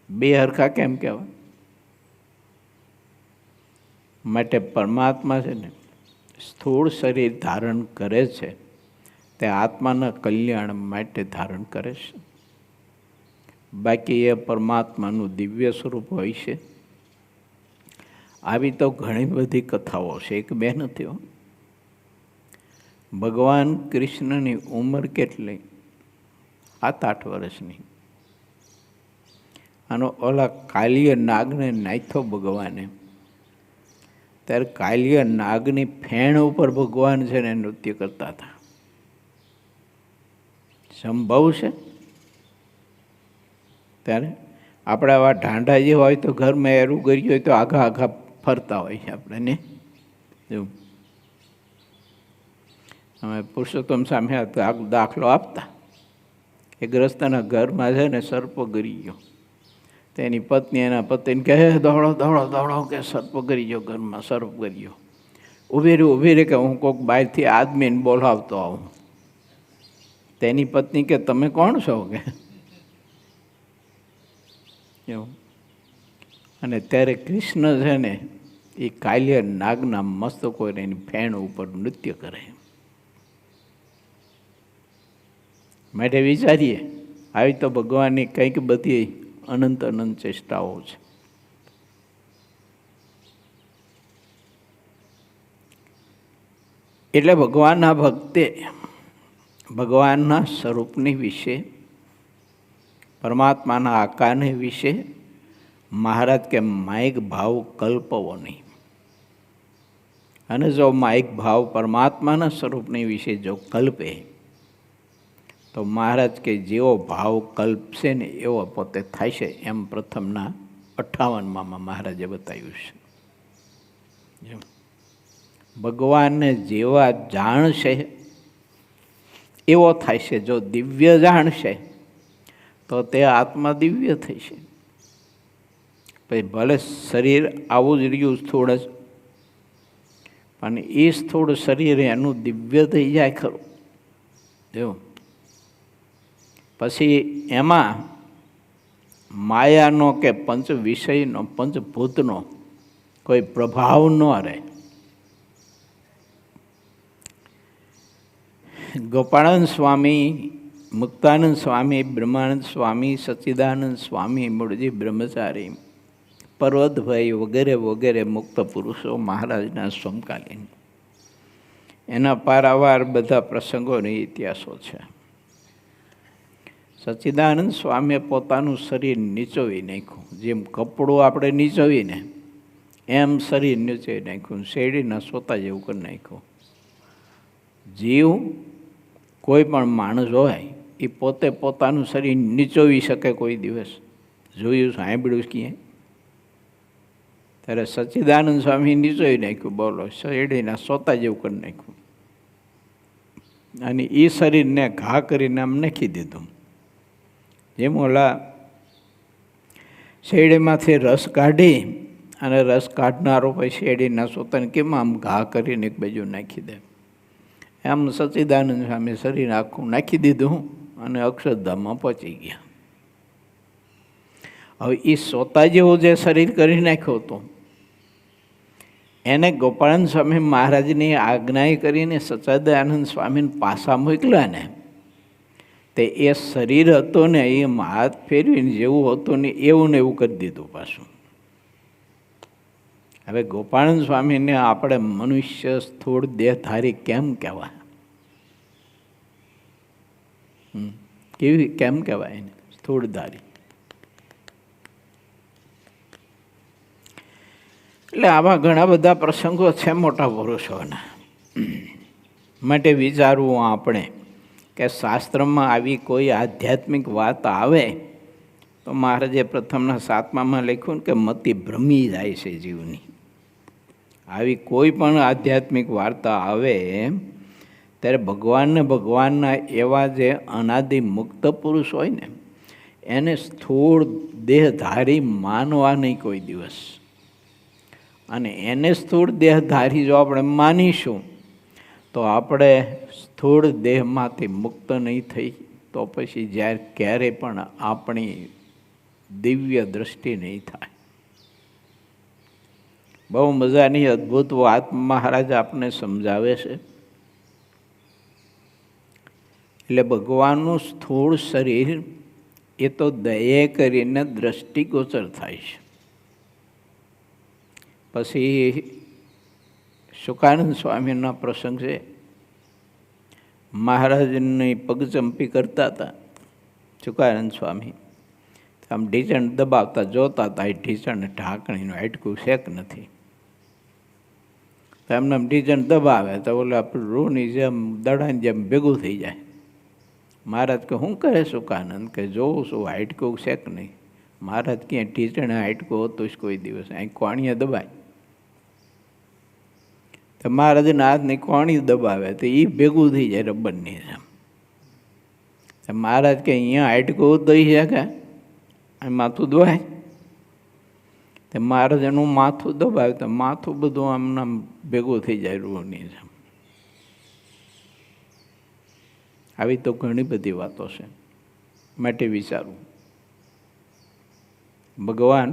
બે હરખા કેમ કહેવાય? માટે પરમાત્મા છે ને સ્થૂળ શરીર ધારણ કરે છે તે આત્માના કલ્યાણ માટે ધારણ કરે છે. બાકી એ પરમાત્માનું દિવ્ય સ્વરૂપ હોય છે. આવી તો ઘણી બધી કથાઓ છે, 1-2 નથી. ભગવાન કૃષ્ણની ઉંમર કેટલી? 7-8 વર્ષની. આનો ઓલા કાલિય નાગને નાખ્યો ભગવાને, ત્યારે કાલિય નાગની ફેણ ઉપર ભગવાન છે ને નૃત્ય કરતા હતા. સંભવ છે? ત્યારે આપણે આવા ઢાંઢા જે હોય તો ઘરમાં એરું કર્યું હોય તો આઘા ફરતા હોય છે આપણે ને. એવું અમે પુરુષોત્તમ સામે દાખલો આપતા. એક રસ્તાના ઘરમાં છે ને સર્પ ગરી ગયો. તેની પત્ની એના પતિને કહે, દોડો દોડો દોડો, કે સર્પ ગરી ગયો, ઘરમાં સર્પ ગરી ગયો. ઊભી રહી કે હું કોઈક બહારથી આદમીને બોલાવતો આવું. તેની પત્ની કે તમે કોણ છો કે એવું. અને ત્યારે કૃષ્ણ છે ને એ કાલિય નાગના મસ્તકો એની ફેણ ઉપર નૃત્ય કરે. માટે વિચારીએ, આવી તો ભગવાનની કંઈક બધી અનંત ચેષ્ટાઓ છે. એટલે ભગવાનના ભક્તે ભગવાનના સ્વરૂપની વિશે, પરમાત્માના આકારને વિશે મહારાજ કે માયિક ભાવ કલ્પવો નહીં. અને જો માયિક ભાવ પરમાત્માના સ્વરૂપની વિશે જો કલ્પે તો મહારાજ કે જેવો ભાવ કલ્પશે ને એવો પોતે થાય છે, એમ પ્રથમના 58માં મહારાજે બતાવ્યું છે. ભગવાનને જેવા જાણશે એવો થાય છે. જો દિવ્ય જાણશે તો તે આત્મા દિવ્ય થઈ છે. પછી ભલે શરીર આવું જ રહ્યું સ્થૂળ જ, પણ એ સ્થૂળ શરીર એનું દિવ્ય થઈ જાય ખરું. એવું પછી એમાં માયાનો કે પંચ વિષયનો, પંચભૂતનો કોઈ પ્રભાવ ન રહે. ગોપાળાનંદ સ્વામી, મુક્તાનંદ સ્વામી, બ્રહ્માનંદ સ્વામી, સચ્ચિદાનંદ સ્વામી, મૂળજી બ્રહ્મચારી, પર્વતભાઈ વગેરે વગેરે મુક્ત પુરુષો મહારાજના સમકાલીન, એના પારાવાર બધા પ્રસંગોની ઇતિહાસો છે. સચ્ચિદાનંદ સ્વામીએ પોતાનું શરીર નીચોવી નાખ્યું. જેમ કપડું આપણે નીચોવીને એમ શરીર નીચોવી નાખ્યું, શેરડીના સોતા જેવું કરી નાખ્યું. જીવ કોઈ પણ માણસ હોય એ પોતે પોતાનું શરીર નીચોવી શકે કોઈ દિવસ? જોયું, સાંભળ્યું ક્યાંય? ત્યારે સચ્ચિદાનંદ સ્વામી નીચોવી નાખ્યું, બોલો, શેરડીના સોતા જેવું કરી નાખ્યું. અને એ શરીરને ઘા કરીને આમ નાખી દીધું. જેમ ઓલા શેરડીમાંથી રસ કાઢી અને રસ કાઢનારો પછી શેરડીના સોતાને કેમ આમ ઘા કરીને એક બાજુ નાખી દે, એમ સચ્ચિદાનંદ સ્વામી શરીર આખું નાખી દીધું અને અક્ષરધામમાં પહોંચી ગયા. હવે એ સોતા જેવું જે શરીર કરી નાખ્યું હતું એને ગોપાળાનંદ સ્વામી મહારાજની આજ્ઞા કરીને સચ્ચિદાનંદ સ્વામીને પાછા મોકલ્યા ને, તે એ શરીર હતું ને એ હાથ ફેરવીને જેવું હતું ને એવું કરી દીધું પાછું. હવે ગોપાળાનંદ સ્વામીને આપણે મનુષ્ય સ્થૂળ દેહધારી કેમ કહેવાય? કેમ કહેવાય એને સ્થૂળધારી? એટલે આવા ઘણા બધા પ્રસંગો છે મોટા પુરુષોના. માટે વિચારવું આપણે કે શાસ્ત્રમાં આવી કોઈ આધ્યાત્મિક વાત આવે તો મહારાજે પ્રથમના 7મામાં લખ્યું કે મતિ ભ્રમી જાય છે જીવની. આવી કોઈ પણ આધ્યાત્મિક વાર્તા આવે ત્યારે ભગવાનના એવા જે અનાદિ મુક્ત પુરુષ હોય ને એને સ્થૂળ દેહધારી માનવા નહીં કોઈ દિવસ. અને એને સ્થૂળ દેહધારી જો આપણે માનીશું તો આપણે સ્થૂળ દેહમાંથી મુક્ત નહીં થઈ તો પછી જ્યારે ક્યારેય પણ આપણી દિવ્ય દૃષ્ટિ નહીં થાય. બહુ મજાની અદ્ભુત વાત મહારાજ આપને સમજાવે છે. એટલે ભગવાનનું સ્થૂળ શરીર એ તો દયે કરીને દ્રષ્ટિગોચર થાય છે. પછી શુકાનંદ સ્વામીના પ્રસંગ છે. મહારાજની પગચંપી કરતા હતા શુકાનંદ સ્વામી, આમ ઢીચણ દબાવતા જોતા હતા, એ ઢીચણ ઢાંકણીનું હાડકું શેક નથી. તો એમને ઢીચણ દબાવે તો ઓલા રૂની જેમ દડાની જેમ ભેગું થઈ જાય. મહારાજ કે શું કરે શુકાનંદ? કે જોઉં છું હાડકું શેક નહીં. મહારાજ ક્યાંય ઢીચણ હાડકું હતું જ કોઈ દિવસ, અહીં કોણીએ દબાય તો મહારાજના હાથની કોણી દબાવે તો એ ભેગું થઈ જાય રબરની જેમ. મહારાજ કે અહીંયા હાડકું દઈ શકે, માથું દબાય. તો મહારાજ એનું માથું દબાવે તો માથું બધું આમના ભેગું થઈ જાય રૂની જેમ. આવી તો ઘણી બધી વાતો છે. માટે વિચારવું, ભગવાન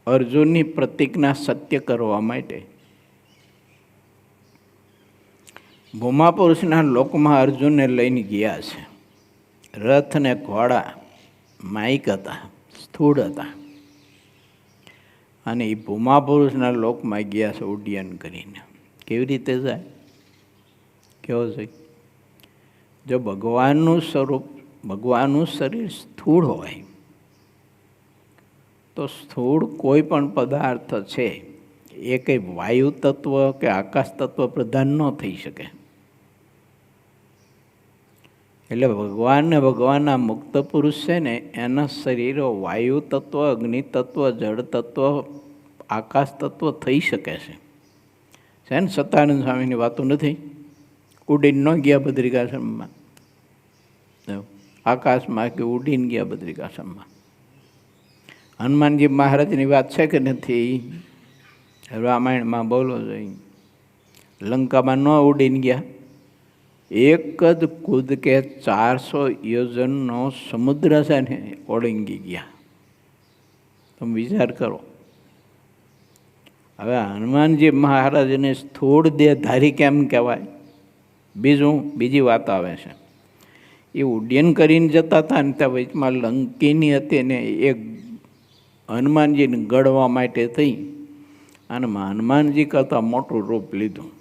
અર્જુનની પ્રતિજ્ઞા સત્ય કરવા માટે ભૂમાપુરુષના લોકમાં અર્જુનને લઈને ગયા છે. રથ ને ઘોડા માઇક હતા, સ્થૂળ હતા, અને એ ભૂમાપુરુષના લોકમાં ગયા છે ઉડ્ડયન કરીને. કેવી રીતે જાય? કેવો છે? જો ભગવાનનું સ્વરૂપ, ભગવાનનું શરીર સ્થૂળ હોય તો સ્થૂળ કોઈ પણ પદાર્થ છે એ કંઈ વાયુ તત્વ કે આકાશ તત્વ પ્રધાન ન થઈ શકે. એટલે ભગવાનના મુક્ત પુરુષ છે ને એના શરીરો વાયુ તત્વ, અગ્નિ તત્વ, જળ તત્વ, આકાશ તત્વ થઈ શકે છે. ને સત્યાનંદ સ્વામીની વાતો નથી. ઉડીને ન ગયા બદ્રિકાશ્રમમાં, આકાશમાં કે ઉડીને ગયા બદ્રિકાશ્રમમાં. હનુમાનજી મહારાજની વાત છે કે નથી? રામાયણમાં બોલો જોઈએ. લંકામાં ન ઉડીને ગયા, એક જ કૂદકે 400 યોજનનો સમુદ્ર છે ને ઓળંગી ગયા. તમે વિચાર કરો. હવે હનુમાનજી મહારાજને સ્થૂળ દેહધારી કેમ કહેવાય? બીજી વાત આવે છે, એ ઉડ્ડયન કરીને જતા હતા ને ત્યાં વચમાં લંકીની હતી ને એ હનુમાનજીને ગળવા માટે થઈ અને હનુમાનજી કરતાં મોટું રૂપ લીધું.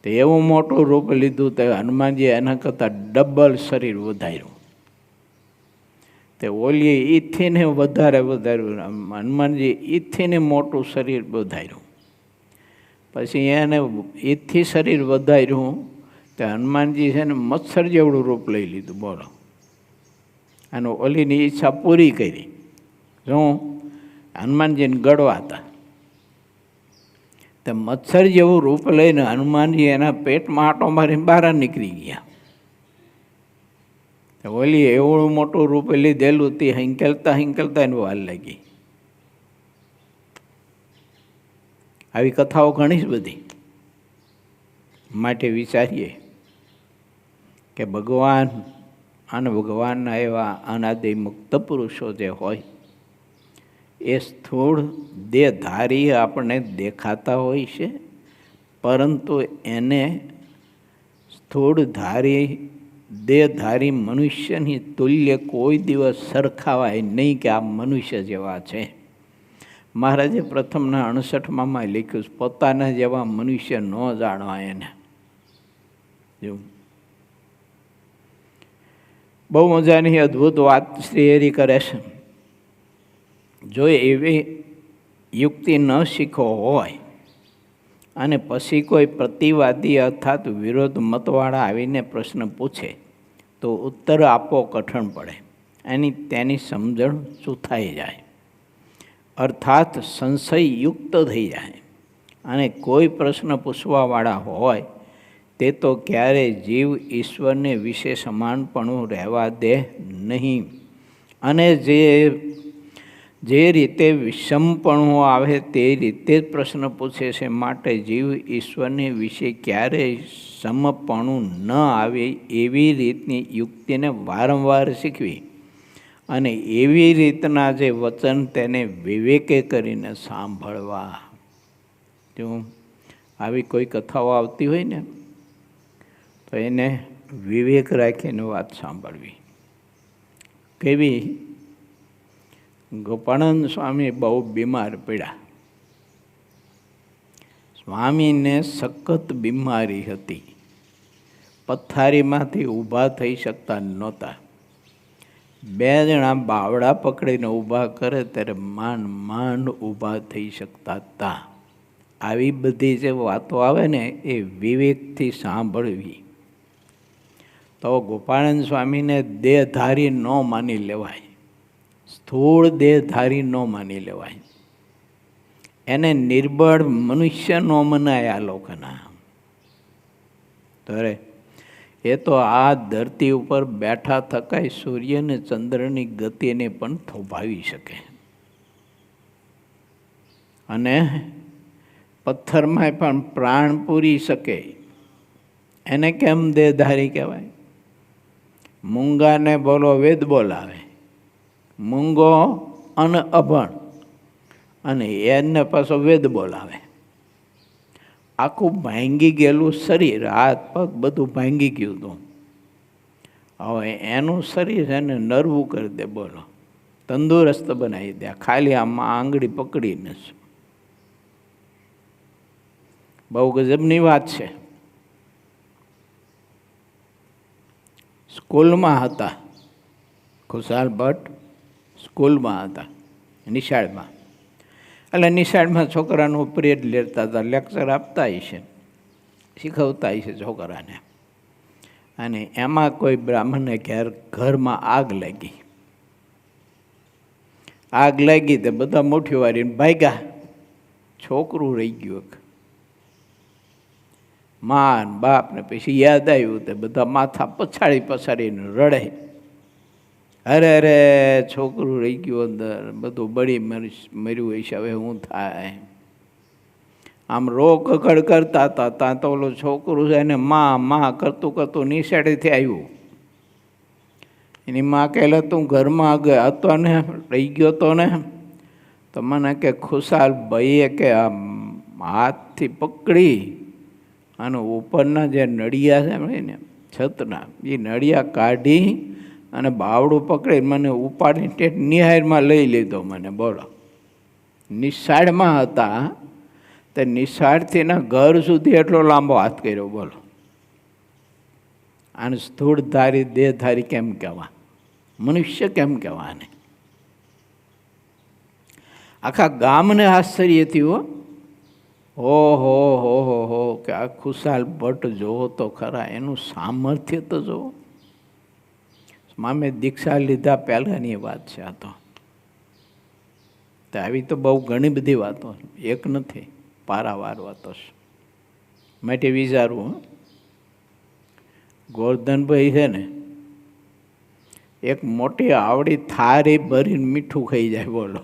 તો એવું મોટું રૂપ લીધું તો હનુમાનજી એના કરતાં ડબલ શરીર વધાર્યું. તે ઓલીએ ઈથી ને વધાર્યું, હનુમાનજી ઈથી ને મોટું શરીર વધાર્યું. પછી એને ઈથી શરીર વધાર્યું તો હનુમાનજી છે ને મચ્છર જેવડું રૂપ લઈ લીધું. બોલો, અને ઓલીની ઈચ્છા પૂરી કરી. શું? હનુમાનજીને ગળવા હતા. તો મચ્છર જેવું રૂપ લઈને હનુમાનજી એના પેટમાં આંટો મારીને બહાર નીકળી ગયા. ઓલી એવડું મોટું રૂપ લીધેલું તે હિંકેલતા એને વાર લાગી. આવી કથાઓ ઘણી જ બધી. માટે વિચારીએ કે ભગવાન અને ભગવાનના એવા અનાદિ મુક્ત પુરુષો જે હોય એ સ્થૂળ દેહધારી આપણને દેખાતા હોય છે, પરંતુ એને સ્થૂળધારી દેહધારી મનુષ્યની તુલ્ય કોઈ દિવસ સરખાવાય નહીં કે આ મનુષ્ય જેવા છે. મહારાજે પ્રથમના 68માં લખ્યું છે, પોતાના જેવા મનુષ્ય ન જાણવા એને. બહુ મજાની અદ્ભુત વાત શ્રી હરિ કરે છે. જો એવી યુક્તિ ન શીખો હોય અને પછી કોઈ પ્રતિવાદી અર્થાત વિરોધ મતવાળા આવીને પ્રશ્ન પૂછે તો ઉત્તર આપવો કઠણ પડે. તેની સમજણ ચૂથાઈ જાય, અર્થાત સંશયયુક્ત થઈ જાય. અને કોઈ પ્રશ્ન પૂછવાવાળા હોય તે તો ક્યારેય જીવ ઈશ્વરને વિશે સમાનપણું રહેવા દે નહીં. અને જે રીતે વિષમપણું આવે તે રીતે જ પ્રશ્ન પૂછે છે. માટે જીવ ઈશ્વરને વિશે ક્યારેય સમપણું ન આવે એવી રીતની યુક્તિને વારંવાર શીખવી અને એવી રીતના જે વચન તેને વિવેકે કરીને સાંભળવા. જો આવી કોઈ કથાઓ આવતી હોય ને તો એને વિવેક રાખીને વાત સાંભળવી. કેવી? ગોપાળાનંદ સ્વામી બહુ બીમાર પડ્યા. સ્વામીને સખત બીમારી હતી, પથારીમાંથી ઊભા થઈ શકતા નહોતા. 2 જણા બાવડા પકડીને ઊભા કરે ત્યારે માંડ ઊભા થઈ શકતા હતા. આવી બધી જે વાતો આવે ને એ વિવેકથી સાંભળવી. તો ગોપાળાનંદ સ્વામીને દેહધારી ન માની લેવાય, સ્થૂળ દેહધારી ન માની લેવાય. એને નિર્બળ મનુષ્ય ન મનાય આ લોકોના. તો એ તો આ ધરતી ઉપર બેઠા થકાય સૂર્ય ને ચંદ્રની ગતિને પણ થોભાવી શકે અને પથ્થરમાં પણ પ્રાણ પૂરી શકે. એને કેમ દેહધારી કહેવાય? મૂંગાને બોલો વેદ બોલાવે, મૂંગો અને અભણ, અને એને પાછો વેદ બોલાવે. આખું ભાંગી ગયેલું શરીર, હાથ પગ બધું ભાંગી ગયું હતું. હવે એનું શરીર એને નરવું કરી દે. બોલો, તંદુરસ્ત બનાવી દે ખાલી આમાં આંગળી પકડીને. બહુ ગજબની વાત છે. સ્કૂલમાં હતા, ખુશાલ ભટ્ટ સ્કૂલમાં હતા, નિશાળમાં. એટલે નિશાળમાં છોકરાનું પિરિયડ લેતા હતા, લેક્ચર આપતા હશે, શીખવતા હશે છોકરાને. અને એમાં કોઈ બ્રાહ્મણને ઘરમાં આગ લાગી. આગ લાગી તો બધા મુઠ્ઠી વાળીને ભાગ્યા. છોકરું રહી ગયું. મા બાપને પછી યાદ આવ્યું તો બધા માથા પછાડીને રડે. અરે અરે છોકરું રહી ગયું અંદર, બધું બળી મર્યું હોય છે, હવે શું થાય? આમ રોગ કકડ કરતા હતા. ત્યાં તો ઓલું છોકરું છે એને માં કરતું નિશાળેથી આવ્યું. એની માં કહેલા તું ઘરમાં હતો ને, રહી ગયો તો ને? તો મને કે ખુશાલ ભાઈએ કે આમ હાથથી પકડી અને ઉપરના જે નળિયા છે ને છતના, એ નળિયા કાઢી અને બાવડું પકડી મને ઉપાડીને ટેટ નિહાળમાં લઈ લીધો મને. બોલો, નિશાળમાં હતા તો નિશાળથી ના ઘર સુધી એટલો લાંબો હાથ કર્યો. બોલો, આને સ્થૂળધારી દેહધારી કેમ કહેવા, મનુષ્ય કેમ કહેવા આને? આખા ગામને આશ્ચર્ય થયું. ઓહો હો હો હો, કે આ ખુશાલ ભટ્ટ જોવો તો ખરા, એનું સામર્થ્ય તો જોવો. મામે દીક્ષા લીધા પહેલાંની વાત છે આ તો. આવી તો બહુ ઘણી બધી વાતો, એક નથી, પારાવાર વાતો છે. માટે વિચારવું, ગોરધનભાઈ છે ને એક મોટી આવડી થાળી ભરીને મીઠું ખાઈ જાય. બોલો,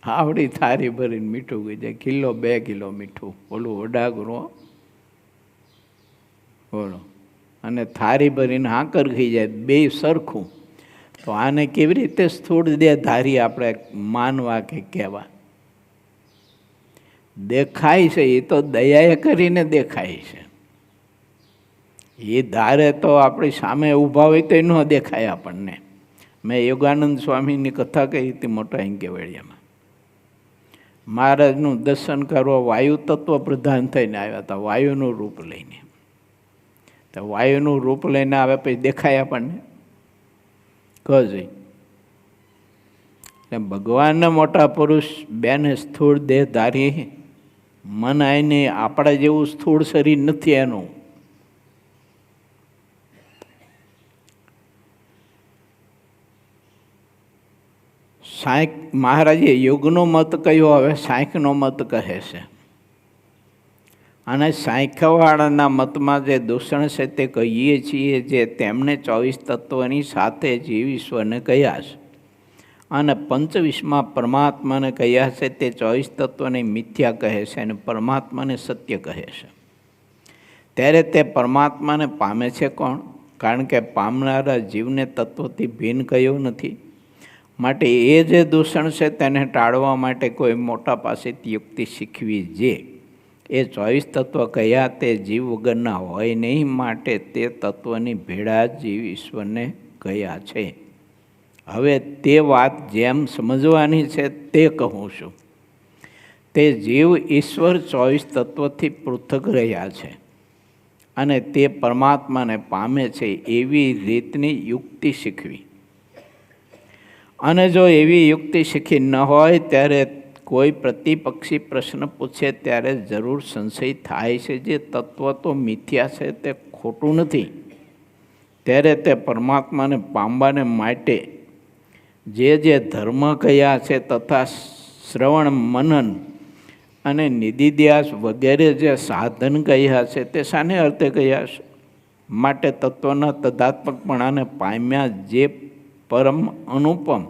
આવડી થાળી ભરીને મીઠું ખાઈ જાય, 1-2 કિલો મીઠું. ઓલું વડાગરો, બોલો, અને થાળી ભરીને હાકર ખાઈ જાય, બે સરખું. તો આને કેવી રીતે સ્થૂળ દેહધારી આપણે માનવા કે કહેવા? દેખાય છે એ તો દયાએ કરીને દેખાય છે. એ ધારે તો આપણી સામે ઊભા હોય તો એ ન દેખાય આપણને. મેં યોગાનંદ સ્વામીની કથા કહી હતી મોટા હિંકેવાડિયામાં. મહારાજનું દર્શન કરવા વાયુ તત્વ પ્રધાન થઈને આવ્યા હતા, વાયુનું રૂપ લઈને. તો વાયુનું રૂપ લઈને આવે પછી દેખાય આપણને? કહે એટલે ભગવાનના મોટા પુરુષ બેને સ્થૂળ દેહધારી મન આવીને આપણા જેવું સ્થૂળ શરીર નથી એનું. સાંઈક મહારાજે યોગનો મત કયો, હવે સાંઈકનો મત કહે છે. અને સાંઈકવાળાના મતમાં જે દૂષણ છે તે કહીએ છીએ, જે તેમને 24 તત્વોની સાથે જીવ ઈશ્વરને કહ્યા છે અને પંચવિશમાં પરમાત્માને કહ્યા છે. તે 24 તત્વને મિથ્યા કહે છે અને પરમાત્માને સત્ય કહે છે. ત્યારે તે પરમાત્માને પામે છે કોણ? કારણ કે પામનારા જીવને તત્વથી ભિન્ન કયો નથી. માટે એ જે દૂષણ છે તેને ટાળવા માટે કોઈ મોટા પાસેથી યુક્તિ શીખવી. જે એ 24 તત્વ કયા તે જીવ વગરના હોય નહીં, માટે તે તત્વની ભેળા જીવ ઈશ્વરને કયા છે. હવે તે વાત જેમ સમજવાની છે તે કહું છું. તે જીવ ઈશ્વર 24 તત્વથી પૃથક રહ્યા છે અને તે પરમાત્માને પામે છે, એવી રીતની યુક્તિ શીખવી. અને જો એવી યુક્તિ શીખી ન હોય ત્યારે કોઈ પ્રતિપક્ષી પ્રશ્ન પૂછે ત્યારે જરૂર સંશય થાય છે. જે તત્વ તો મિથ્યા છે તે ખોટું નથી. ત્યારે તે પરમાત્માને પામવાને માટે જે ધર્મ કયા છે તથા શ્રવણ મનન અને નિધિધ્યાસ વગેરે જે સાધન કયા છે તે શાને અર્થે કયા છે? માટે તત્વના તદાત્મકપણાને પામ્યા જે પરમ અનુપમ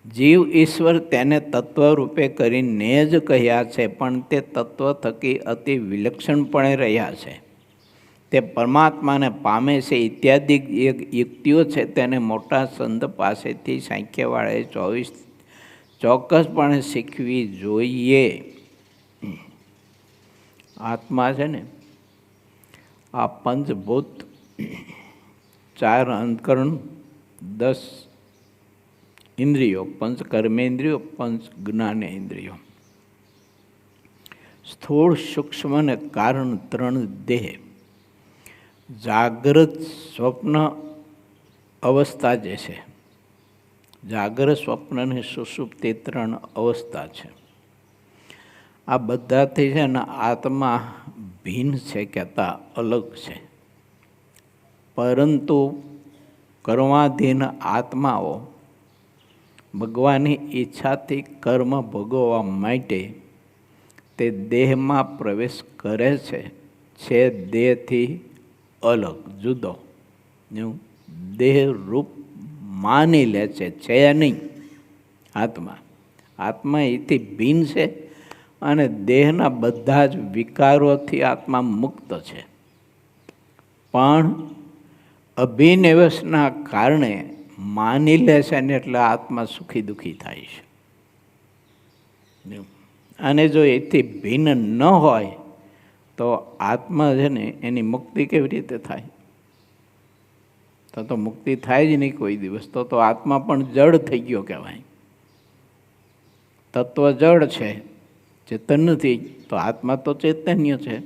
જીવ ઈશ્વર તેને તત્વ રૂપે કરીને જ કહ્યા છે, પણ તે તત્વ થકી અતિ વિલક્ષણપણે રહ્યા છે. તે પરમાત્માને પામે છે ઇત્યાદિ યુક્તિઓ છે તેને મોટા સંત પાસેથી સાંખ્યવાળાએ 24 ચોક્કસપણે શીખવી જોઈએ. આત્મા છે ને, આ પંચભૂત, 4 અંતકરણ, 10 ઇન્દ્રિયો, 5 કર્મેન્દ્રિયો, 5 જ્ઞાનેન્દ્રિયો, સ્થૂળ સૂક્ષ્મ અને કારણ 3 દેહ, જાગ્રત સ્વપ્ન અવસ્થા જે છે, જાગ્રત સ્વપ્ન અને સુષુપ્તિ 3 અવસ્થા છે. આ બધાથી છે ને આત્મા ભિન્ન છે, કહેતા અલગ છે. પરંતુ કર્માધીન આત્માઓ ભગવાનની ઈચ્છાથી કર્મ ભોગવવા માટે તે દેહમાં પ્રવેશ કરે છે દેહથી અલગ, જુદો, દેહ રૂપ માની લે છે નહીં આત્મા. આત્મા એથી ભિન્ન છે અને દેહના બધા જ વિકારોથી આત્મા મુક્ત છે. પણ અભિનિવેશના કારણે માની લે છે ને એટલે આત્મા સુખી દુઃખી થાય છે. અને જો એથી ભિન્ન ન હોય તો આત્મા છે ને એની મુક્તિ કેવી રીતે થાય? તો મુક્તિ થાય જ નહીં કોઈ દિવસ. તો આત્મા પણ જડ થઈ ગયો કહેવાય. તત્વ જડ છે, ચેતન નથી. તો આત્મા તો ચૈતન્ય છે.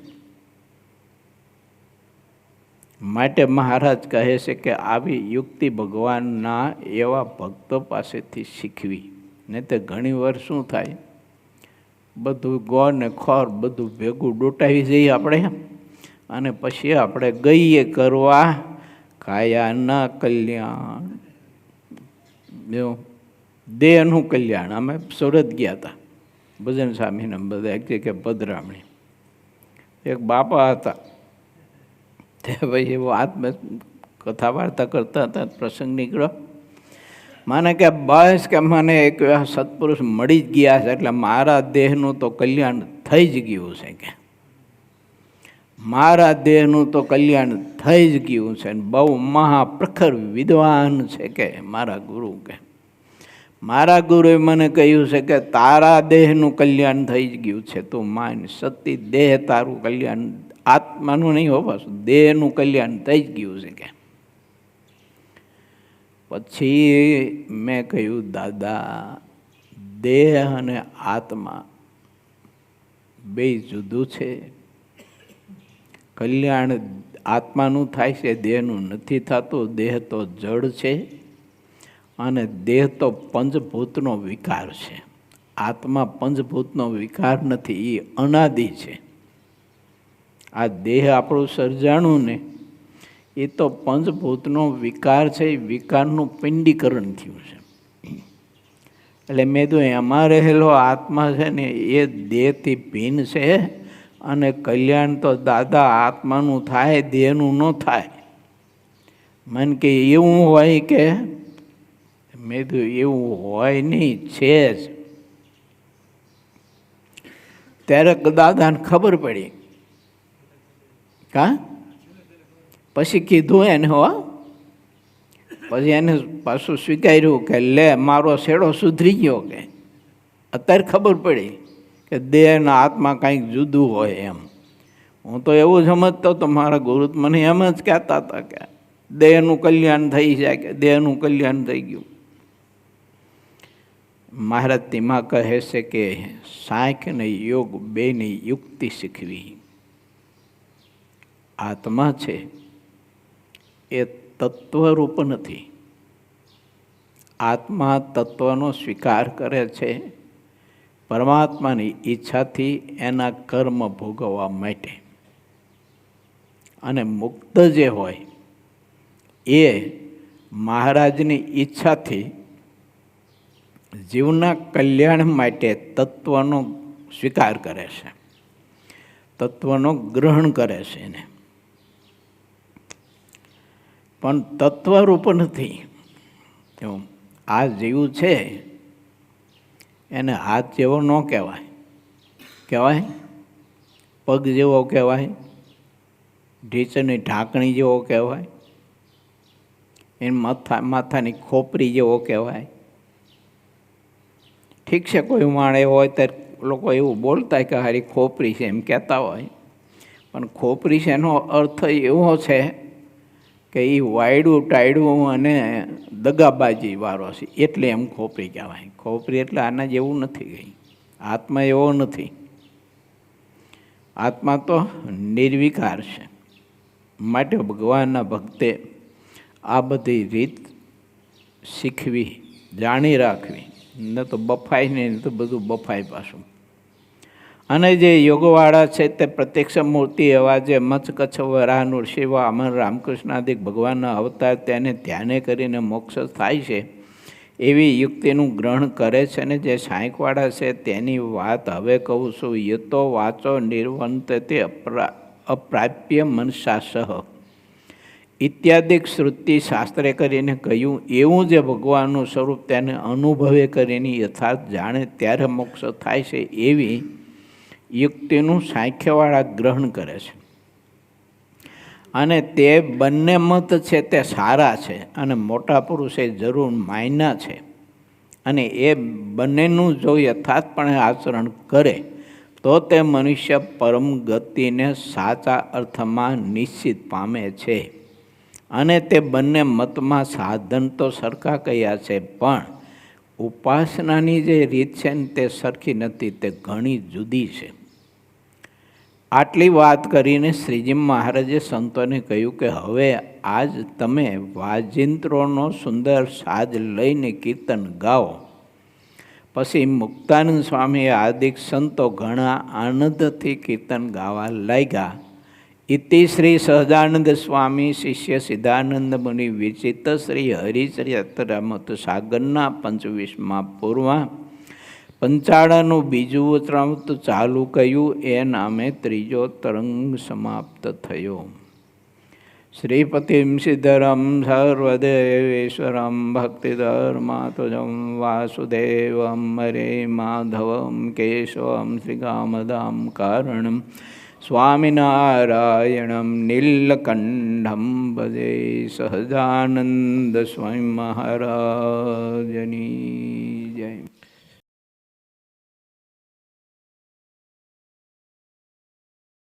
માટે મહારાજ કહે છે કે આવી યુક્તિ ભગવાનના એવા ભક્તો પાસેથી શીખવી. ને તે ઘણી વાર શું થાય, બધું ગોળ ને ખોર બધું ભેગું ડોટાવી જઈએ આપણે, અને પછી આપણે ગઈએ કરવા કાયાના કલ્યાણ, દેહનું કલ્યાણ. અમે સુરત ગયા હતા, ભજન સ્વામીને બધા એક જગ્યાએ પધરામણી. એક બાપા હતા, તે પછી આત્મ કથા વાર્તા કરતા હતા, પ્રસંગ નીકળ્યો. મને કે બસ કે મને એક સત્પુરુષ મળી જ ગયા છે, એટલે મારા દેહનું તો કલ્યાણ થઈ જ ગયું છે. કે મારા દેહનું તો કલ્યાણ થઈ જ ગયું છે. બહુ મહાપ્રખર વિદ્વાન છે કે મારા ગુરુ. કે મારા ગુરુએ મને કહ્યું છે કે તારા દેહનું કલ્યાણ થઈ જ ગયું છે, તું માન. સતી દેહ તારું કલ્યાણ, આત્માનું નહીં હો, પાછું દેહનું કલ્યાણ થઈ જ ગયું છે. કે પછી મેં કહ્યું, દાદા દેહ અને આત્મા બે જુદું છે. કલ્યાણ આત્માનું થાય છે, દેહનું નથી થતું. દેહ તો જડ છે અને દેહ તો પંચભૂતનો વિકાર છે. આત્મા પંચભૂતનો વિકાર નથી, એ અનાદિ છે. આ દેહ આપણું સર્જાણું ને એ તો પંચભૂતનો વિકાર છે, એ વિકારનું પિંડીકરણ થયું છે. એટલે મેં તો એમાં રહેલો આત્મા છે ને એ દેહથી ભિન્ન છે, અને કલ્યાણ તો દાદા આત્માનું થાય, દેહનું ન થાય. મને કે એવું હોય? કે મેં તો એવું હોય નહીં, છે જ. ત્યારે દાદાને ખબર પડી. પછી કીધું એને, હો પછી એને પાછું સ્વીકાર્યું કે લે મારો શેડો સુધરી ગયો. કે અત્યારે ખબર પડી કે દેહ ને આત્મા કંઈક જુદું હોય એમ. હું તો એવું સમજતો તો, મારા ગુરુ મને એમ જ કહેતા હતા કે દેહનું કલ્યાણ થઈ જાય, કે દેહનું કલ્યાણ થઈ ગયું. મહારાજ તેમાં કહે છે કે સાંખ્ય ને યોગ બેની યુક્તિ શીખવી. આત્મા છે એ તત્વરૂપ નથી. આત્મા તત્વનો સ્વીકાર કરે છે પરમાત્માની ઈચ્છાથી એના કર્મ ભોગવવા માટે. અને મુક્ત જે હોય એ મહારાજની ઈચ્છાથી જીવના કલ્યાણ માટે તત્વનો સ્વીકાર કરે છે, તત્વનો ગ્રહણ કરે છે એને. પણ તત્વરૂપ નથી. આ જીવ છે એને હાથ જેવો ન કહેવાય, કહેવાય પગ જેવો કહેવાય, ઢીચરની ઢાંકણી જેવો કહેવાય, એને માથાની ખોપરી જેવો કહેવાય. ઠીક છે, કોઈ માણે હોય ત્યારે લોકો એવું બોલતા કે હારી ખોપરી છે એમ કહેતા હોય, પણ ખોપરી છે એનો અર્થ એવો છે કે એ વાયડું ટાયડું અને દગાબાજી વાળો છે, એટલે એમ ખોપરી કહેવાય. ખોપરી એટલે આના જેવું નથી. ગઈ આત્મા એવો નથી. આત્મા તો નિર્વિકાર છે. માટે ભગવાનના ભક્તે આ બધી રીત શીખવી, જાણી રાખવી. ન તો બફાય નહીં, તો બધું બફાય પાછું. અને જે યોગવાળા છે તે પ્રત્યક્ષ મૂર્તિ એવા જે મચ્છ કચ્છ વરાહ નૃસિંહ અમર રામકૃષ્ણાદિક ભગવાનના અવતાર તેને ધ્યાને કરીને મોક્ષ થાય છે એવી યુક્તિનું ગ્રહણ કરે છે. અને જે સાંઈકવાળા છે તેની વાત હવે કહું છું. યતો વાચો નિર્વંતતે અપ્રાપ્ય મનસાસહ ઇત્યાદિક શ્રુતિ શાસ્ત્રે કરીને કહ્યું. એવું જે ભગવાનનું સ્વરૂપ તેને અનુભવે કરીને યથાર્થ જાણે ત્યારે મોક્ષ થાય છે એવી યુક્તિનું સાંખ્યવાળા ગ્રહણ કરે છે. અને તે બંને મત છે તે સારા છે, અને મોટા પુરુષે જરૂર માન્યા છે. અને એ બંનેનું જો યથાર્થપણે આચરણ કરે તો તે મનુષ્ય પરમ ગતિને સાચા અર્થમાં નિશ્ચિત પામે છે. અને તે બંને મતમાં સાધન તો સરખા કયા છે, પણ ઉપાસનાની જે રીત છે ને તે સરખી નથી, તે ઘણી જુદી છે. આટલી વાત કરીને શ્રીજી મહારાજે સંતોને કહ્યું કે હવે આજ તમે વાજિંત્રોનો સુંદર સાજ લઈને કીર્તન ગાઓ. પછી મુક્તાનંદ સ્વામી આદિક સંતો ઘણા આનંદથી કીર્તન ગાવા લાગ્યા. ઇતિ શ્રી સહજાનંદ સ્વામી શિષ્ય સિદ્ધાનંદ મુનિ વિચિત શ્રી હરિચરિત્રામૃત સાગરના 25મા પૂર્વમાં પંચાળાનું બીજું વચનામૃત ચાલુ કહ્યું. એ નામે ત્રીજો તરંગ સમાપ્ત થયો. શ્રીપતિમ સિદ્ધરમ સર્વદેવેશ્વરમ ભક્તિધર્માતુજમ વાસુદેવમ હરે માધવમ કેશવમ શ્રીકામદામ કારણમ સ્વામિનારાયણમ નીલકંઠમ ભજે. સહજાનંદ સ્વામી મહારાજની જય.